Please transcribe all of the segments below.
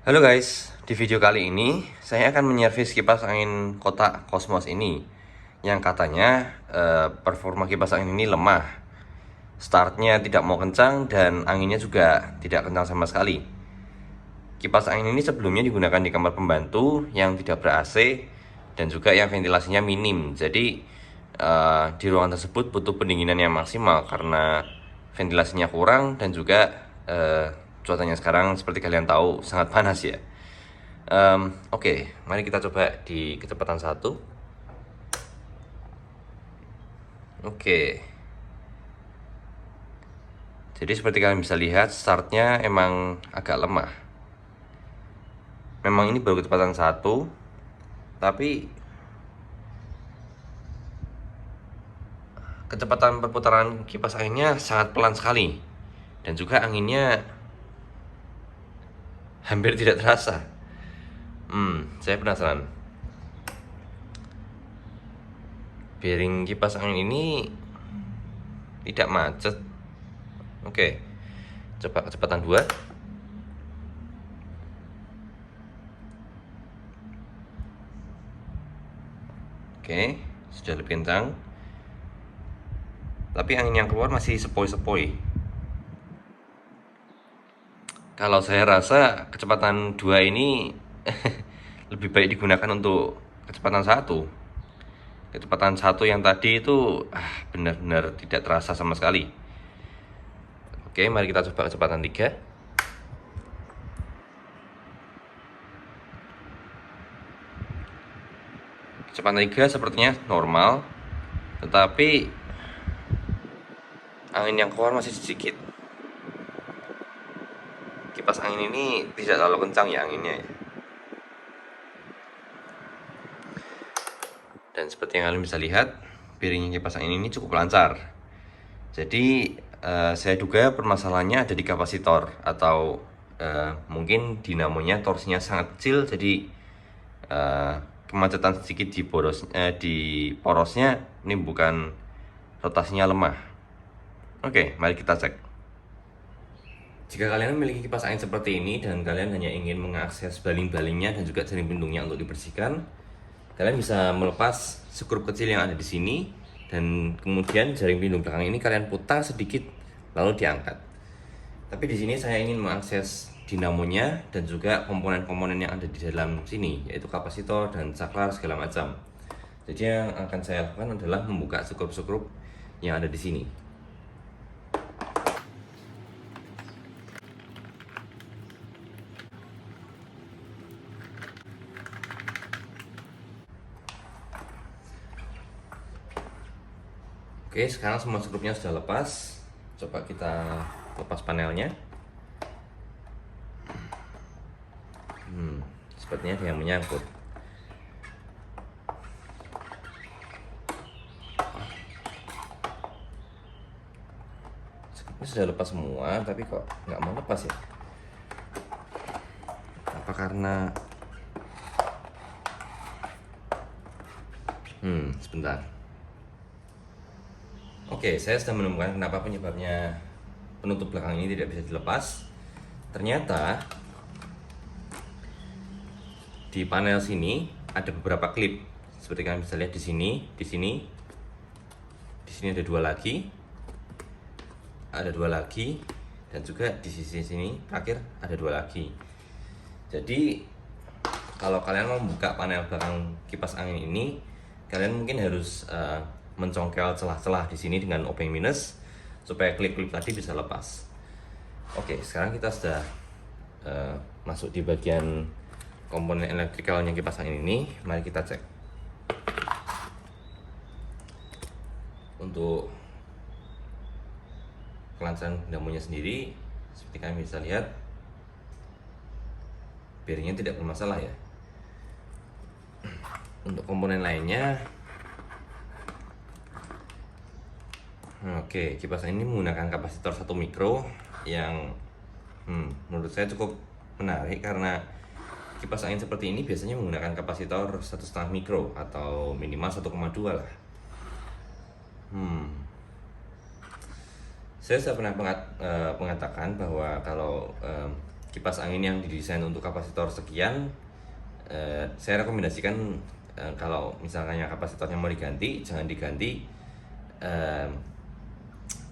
Halo guys, di video kali ini saya akan menyervis kipas angin kotak Cosmos ini yang katanya performa kipas angin ini lemah. Startnya tidak mau kencang dan anginnya juga tidak kencang sama sekali. Kipas angin ini sebelumnya digunakan di kamar pembantu yang tidak ber-AC dan juga yang ventilasinya minim. Jadi di ruangan tersebut butuh pendinginan yang maksimal karena ventilasinya kurang dan juga cuacanya sekarang seperti kalian tahu sangat panas ya. Oke, mari kita coba di kecepatan 1. Oke, jadi seperti kalian bisa lihat startnya emang agak lemah. Memang ini baru kecepatan 1, tapi kecepatan perputaran kipas anginnya sangat pelan sekali. Dan juga anginnya hampir tidak terasa. Saya penasaran. Bearing kipas angin ini tidak macet. Oke, coba kecepatan 2. Oke, sudah lebih kencang. Tapi angin yang keluar masih sepoi-sepoi. Kalau saya rasa kecepatan 2 ini lebih baik digunakan untuk kecepatan 1. Kecepatan 1 yang tadi itu benar-benar tidak terasa sama sekali. Oke, mari kita coba kecepatan 3. Kecepatan 3 sepertinya normal, tetapi angin yang keluar masih sedikit. Kipas angin ini tidak terlalu kencang ya anginnya ya. Dan seperti yang kalian bisa lihat, bearing kipas angin ini cukup lancar. Jadi saya duga permasalahannya ada di kapasitor atau mungkin dinamonya torsinya sangat kecil, jadi kemacetan sedikit di porosnya ini bukan rotasinya lemah. Oke, mari kita cek. Jika kalian memiliki kipas angin seperti ini dan kalian hanya ingin mengakses baling-balingnya dan juga jaring pelindungnya untuk dibersihkan, kalian bisa melepas skrup kecil yang ada di sini dan kemudian jaring pelindung belakang ini kalian putar sedikit lalu diangkat. Tapi di sini saya ingin mengakses dinamonya dan juga komponen-komponen yang ada di dalam sini, yaitu kapasitor dan saklar segala macam. Jadi yang akan saya lakukan adalah membuka skrup-skrup yang ada di sini. Oke, sekarang semua skrupnya sudah lepas. Coba kita lepas panelnya. Sepertinya ada yang menyangkut. Skrupnya sudah lepas semua, tapi kok nggak mau lepas ya? Apa karena sebentar. Oke, saya sudah menemukan kenapa penyebabnya penutup belakang ini tidak bisa dilepas. Ternyata di panel sini ada beberapa klip. Seperti kalian bisa lihat di sini, di sini ada dua lagi, dan juga di sisi sini terakhir ada 2 lagi. Jadi kalau kalian mau membuka panel belakang kipas angin ini, kalian mungkin harus mencongkel celah-celah di sini dengan obeng minus supaya klip-klip tadi bisa lepas. Oke, sekarang kita sudah masuk di bagian komponen elektrikalnya kipas angin ini. Mari kita cek. Untuk kelancaran dinamonya sendiri, seperti kalian bisa lihat, bearingnya tidak bermasalah ya. Untuk komponen lainnya, oke, kipas angin ini menggunakan kapasitor 1 mikro yang menurut saya cukup menarik karena kipas angin seperti ini biasanya menggunakan kapasitor 1,5 mikro atau minimal 1,2 lah. Saya sudah pernah mengatakan bahwa kalau kipas angin yang didesain untuk kapasitor sekian, saya rekomendasikan kalau misalnya kapasitornya mau diganti, jangan diganti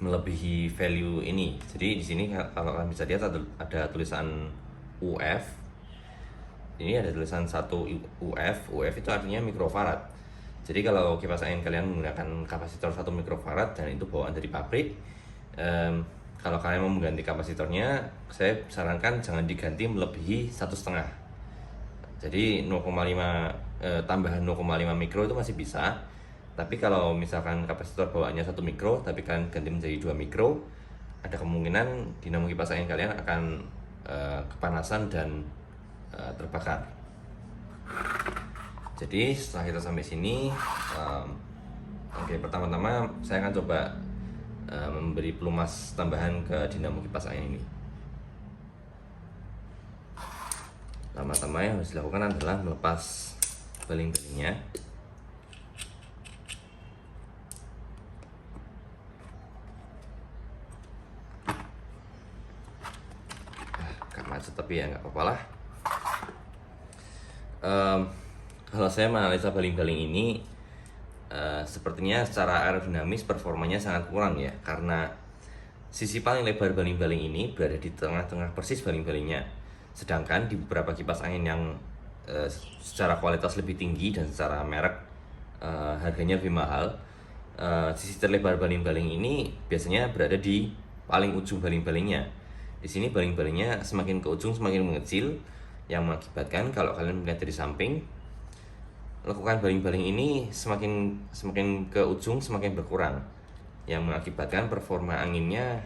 melebihi value ini. Jadi di sini kalau kalian bisa lihat ada tulisan UF. Ini ada tulisan 1 UF. UF itu artinya mikrofarad. Jadi kalau kipas angin kalian menggunakan kapasitor 1 mikrofarad dan itu bawaan dari pabrik, kalau kalian mau mengganti kapasitornya, saya sarankan jangan diganti melebihi 1,5. Jadi 0,5 tambahan 0,5 mikro itu masih bisa. Tapi kalau misalkan kapasitor bawaannya 1 mikro, tapi kalian ganti menjadi 2 mikro, ada kemungkinan dinamo kipas angin kalian akan kepanasan dan terbakar. Jadi setelah kita sampai sini, oke, pertama-tama saya akan coba memberi pelumas tambahan ke dinamo kipas angin ini. Pertama-tama yang harus dilakukan adalah melepas baling-balingnya. Agak macet tapi ya nggak apa-apa lah. Kalau saya menganalisa baling-baling ini, sepertinya secara aerodinamis performanya sangat kurang ya, karena sisi paling lebar baling-baling ini berada di tengah-tengah persis baling-balingnya. Sedangkan di beberapa kipas angin yang secara kualitas lebih tinggi dan secara merek harganya lebih mahal, sisi terlebar baling-baling ini biasanya berada di paling ujung baling-balingnya. Di sini baling-balingnya semakin ke ujung semakin mengecil, yang mengakibatkan kalau kalian melihat dari samping, lekukan baling-baling ini semakin ke ujung semakin berkurang, yang mengakibatkan performa anginnya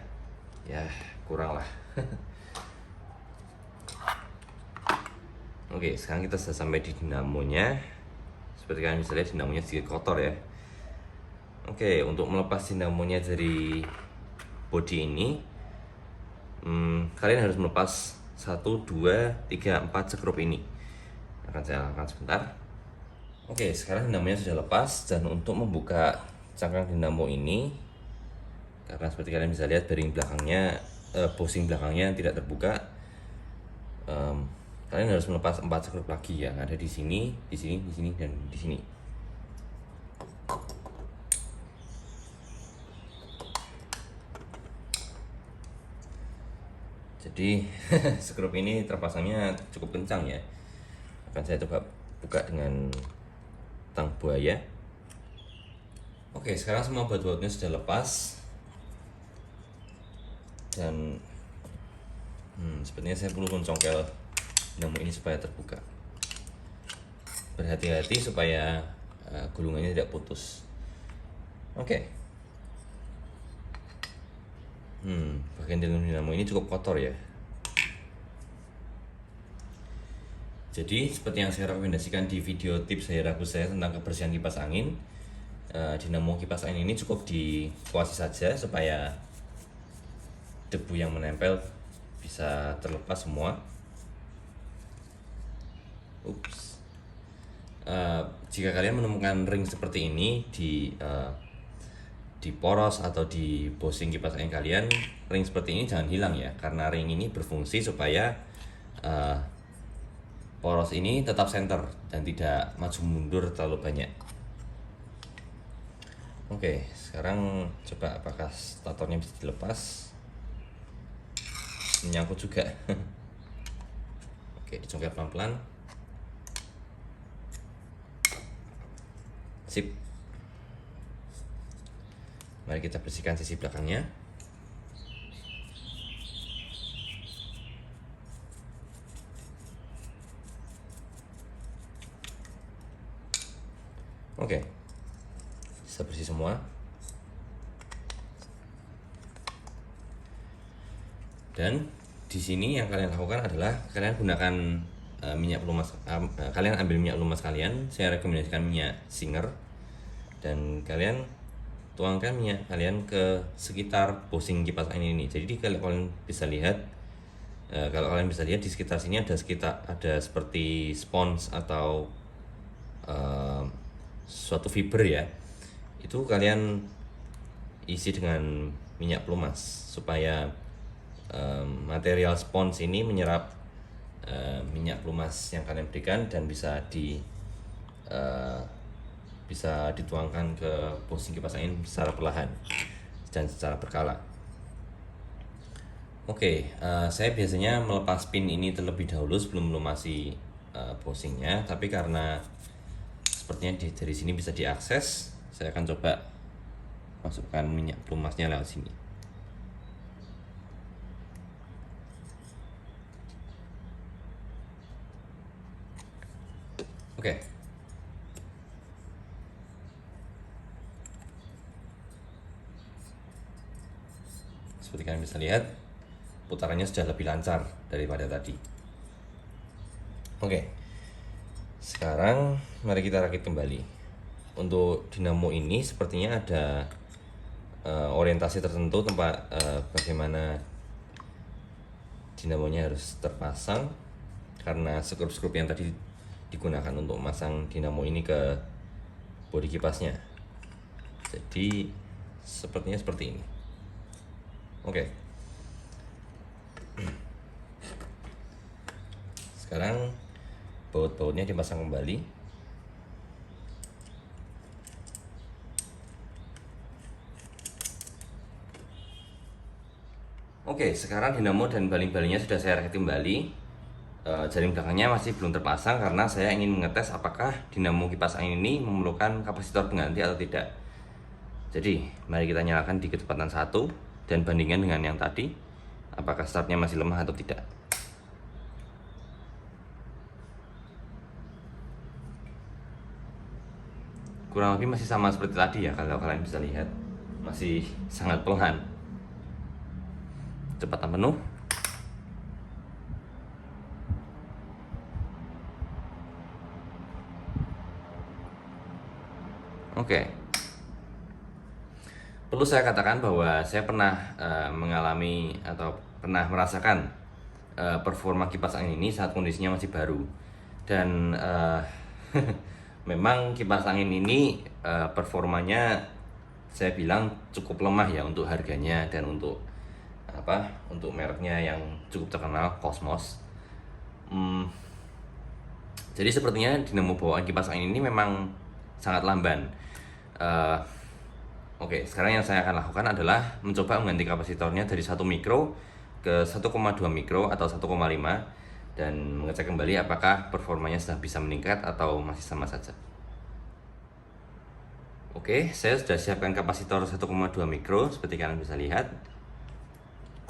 ya kurang lah. Oke, sekarang kita sudah sampai di dinamonya. Seperti kalian bisa lihat, dinamonya sedikit kotor ya. Oke, untuk melepas dinamonya dari body ini, kalian harus melepas 1, 2, 3, 4 sekrup ini. Akan saya lakukan sebentar. Oke, sekarang dinamonya sudah lepas, dan untuk membuka cangkang dinamo ini, karena seperti kalian bisa lihat bearing belakangnya, bushing belakangnya tidak terbuka, kalian harus melepas 4 sekrup lagi yang ada di sini, di sini, di sini, dan di sini. Jadi skrup ini terpasangnya cukup kencang ya. Akan saya coba buka dengan tang buaya. Oke, sekarang semua baut-bautnya sudah lepas, dan sepertinya saya perlu mencongkel dinamo ini supaya terbuka. Berhati-hati supaya gulungannya tidak putus. Oke. Bagian dalam dinamo ini cukup kotor ya. Jadi seperti yang saya rekomendasikan di video tips saya ragu saya tentang kebersihan kipas angin, dinamo kipas angin ini cukup dikuasi saja supaya debu yang menempel bisa terlepas semua. Jika kalian menemukan ring seperti ini di poros atau di bushing kipas angin kalian, ring seperti ini jangan hilang ya, karena ring ini berfungsi supaya poros ini tetap center dan tidak maju mundur terlalu banyak. Oke, sekarang coba apakah statornya bisa dilepas. Menyangkut juga. Oke, dicongkel pelan-pelan. Sip. Mari kita bersihkan sisi belakangnya. Oke, bisa bersih semua. Dan di sini yang kalian lakukan adalah kalian gunakan minyak pelumas. Kalian ambil minyak pelumas kalian. Saya rekomendasikan minyak Singer, dan kalian tuangkan minyak kalian ke sekitar bushing kipas angin ini. Jadi kalau kalian bisa lihat, di sekitar sini ada seperti spons atau suatu fiber ya. Itu kalian isi dengan minyak pelumas supaya material spons ini menyerap minyak pelumas yang kalian berikan dan bisa dituangkan ke bushing kipas angin secara perlahan dan secara berkala. Oke, saya biasanya melepas pin ini terlebih dahulu sebelum melumasi bushingnya, tapi karena sepertinya dari sini bisa diakses, saya akan coba masukkan minyak pelumasnya lewat sini. Oke. Seperti kalian bisa lihat, putarannya sudah lebih lancar daripada tadi. Oke. Sekarang mari kita rakit kembali. Untuk dinamo ini sepertinya ada orientasi tertentu tempat bagaimana dinamonya harus terpasang, karena skrup-skrup yang tadi digunakan untuk memasang dinamo ini ke bodi kipasnya. Jadi sepertinya seperti ini. Oke. Sekarang baut-bautnya dipasang kembali. Oke, sekarang dinamo dan baling-balingnya sudah saya rakit kembali. Jaring belakangnya masih belum terpasang karena saya ingin mengetes apakah dinamo kipas angin ini memerlukan kapasitor pengganti atau tidak. Jadi, mari kita nyalakan di kecepatan 1 dan bandingkan dengan yang tadi, apakah startnya masih lemah atau tidak. Kurang lebih masih sama seperti tadi ya, kalau kalian bisa lihat. Masih sangat pelan. Kecepatan penuh. Oke. Perlu saya katakan bahwa saya pernah mengalami atau pernah merasakan performa kipas angin ini saat kondisinya masih baru. Dan memang kipas angin ini performanya saya bilang cukup lemah ya untuk harganya dan untuk mereknya yang cukup terkenal, Cosmos. Jadi sepertinya dinamo bawaan kipas angin ini memang sangat lamban. Oke, sekarang yang saya akan lakukan adalah mencoba mengganti kapasitornya dari 1 mikro ke 1,2 mikro atau 1,5 dan mengecek kembali apakah performanya sudah bisa meningkat atau masih sama saja. Oke, saya sudah siapkan kapasitor 1,2 mikro seperti kalian bisa lihat.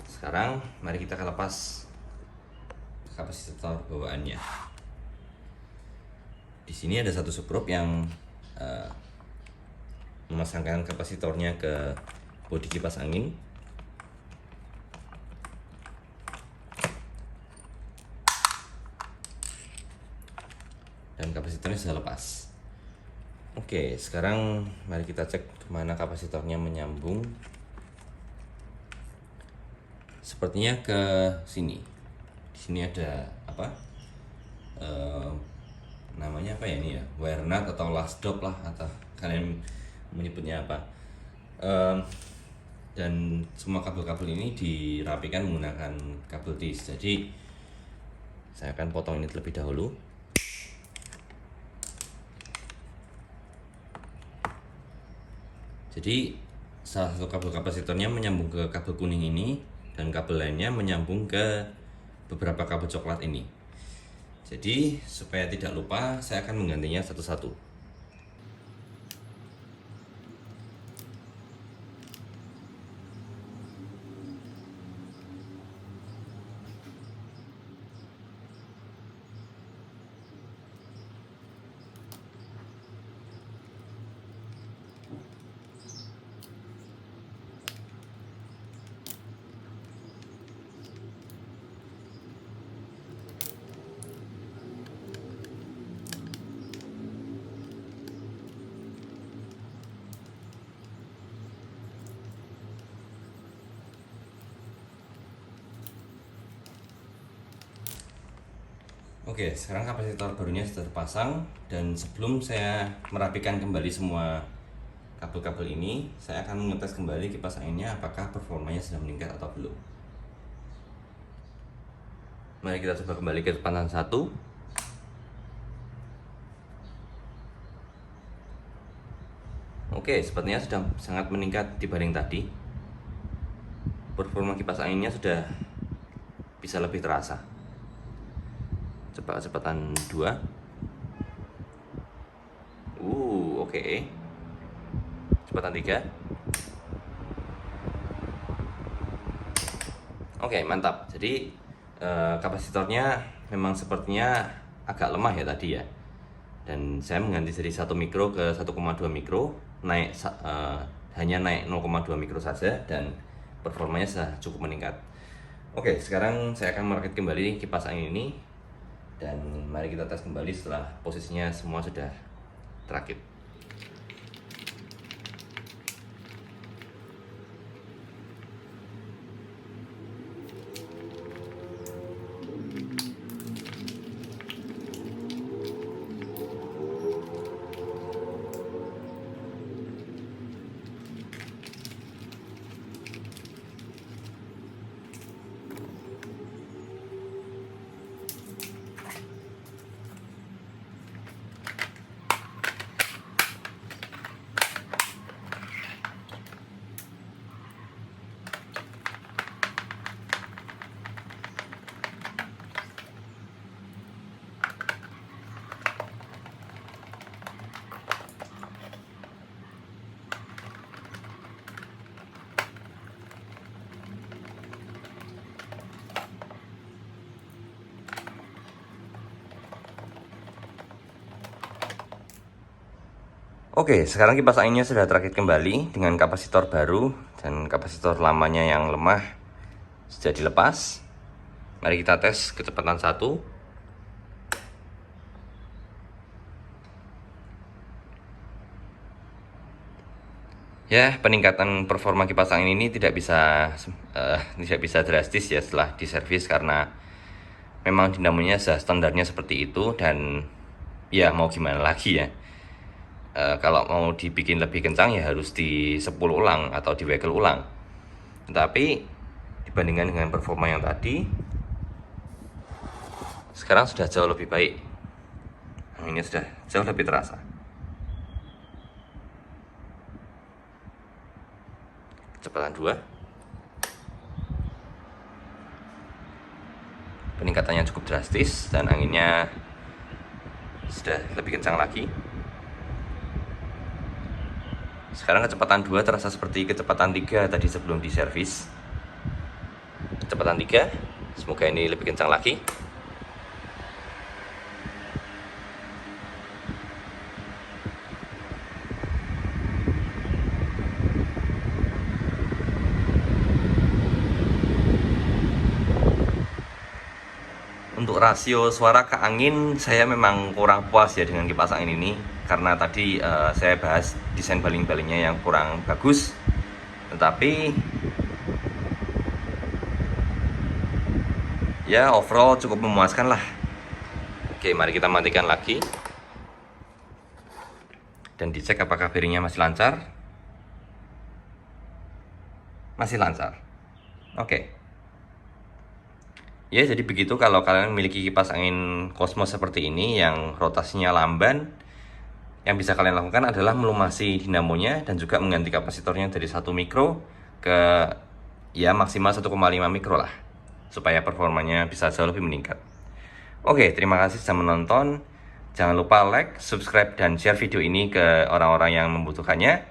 Sekarang mari kita lepas kapasitor bawaannya. Di sini ada satu subgroup yang memasangkan kapasitornya ke bodi kipas angin. Dan kapasitornya sudah lepas. Oke, sekarang mari kita cek kemana kapasitornya menyambung. Sepertinya ke sini. Di sini ada apa? Namanya apa ya ini ya? Wire nut atau last drop lah, atau kalian menyebutnya apa. Dan semua kabel-kabel ini dirapikan menggunakan kabel tis. Jadi saya akan potong ini terlebih dahulu. Jadi salah satu kabel kapasitornya menyambung ke kabel kuning ini dan kabel lainnya menyambung ke beberapa kabel coklat ini. Jadi supaya tidak lupa saya akan menggantinya satu-satu. Oke, sekarang kapasitor barunya sudah terpasang dan sebelum saya merapikan kembali semua kabel-kabel ini, saya akan mengetes kembali kipas anginnya apakah performanya sudah meningkat atau belum. Mari kita coba kembali ke kecepatan 1. Oke, sepertinya sudah sangat meningkat dibanding tadi. Performa kipas anginnya sudah bisa lebih terasa. Coba kecepatan 2. Oke. Kecepatan 3. Oke, mantap. Jadi kapasitornya memang sepertinya agak lemah ya tadi ya. Dan saya mengganti dari 1 mikro ke 1,2 mikro, hanya naik 0,2 mikro saja, dan performanya sudah cukup meningkat. Oke, sekarang saya akan merakit kembali kipas angin ini, dan mari kita tes kembali setelah posisinya semua sudah terakit. Oke, sekarang kipas anginnya sudah terakit kembali dengan kapasitor baru, dan kapasitor lamanya yang lemah sudah dilepas. Mari kita tes kecepatan 1. Ya, peningkatan performa kipas angin ini tidak bisa drastis ya setelah diservis, karena memang dinamonya standarnya seperti itu, dan ya mau gimana lagi ya. Kalau mau dibikin lebih kencang ya harus di 10 ulang atau di wagel ulang. Tetapi dibandingkan dengan performa yang tadi, sekarang sudah jauh lebih baik. Ini sudah jauh lebih terasa. Kecepatan 2. Peningkatannya cukup drastis dan anginnya sudah lebih kencang lagi. Sekarang kecepatan 2 terasa seperti kecepatan 3 tadi sebelum diservis. Kecepatan 3, semoga ini lebih kencang lagi. Untuk rasio suara ke angin, saya memang kurang puas ya dengan kipas angin ini, karena tadi saya bahas desain baling-balingnya yang kurang bagus. Tetapi ya overall cukup memuaskan lah. Oke, mari kita matikan lagi dan dicek apakah bearingnya masih lancar. Masih lancar. Oke. Ya, jadi begitu kalau kalian memiliki kipas angin Cosmos seperti ini yang rotasinya lamban. Yang bisa kalian lakukan adalah melumasi dinamonya dan juga mengganti kapasitornya dari 1 mikro ke ya maksimal 1,5 mikro lah, supaya performanya bisa jauh lebih meningkat. Oke, terima kasih sudah menonton. Jangan lupa like, subscribe, dan share video ini ke orang-orang yang membutuhkannya.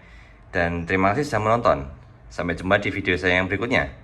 Dan terima kasih sudah menonton. Sampai jumpa di video saya yang berikutnya.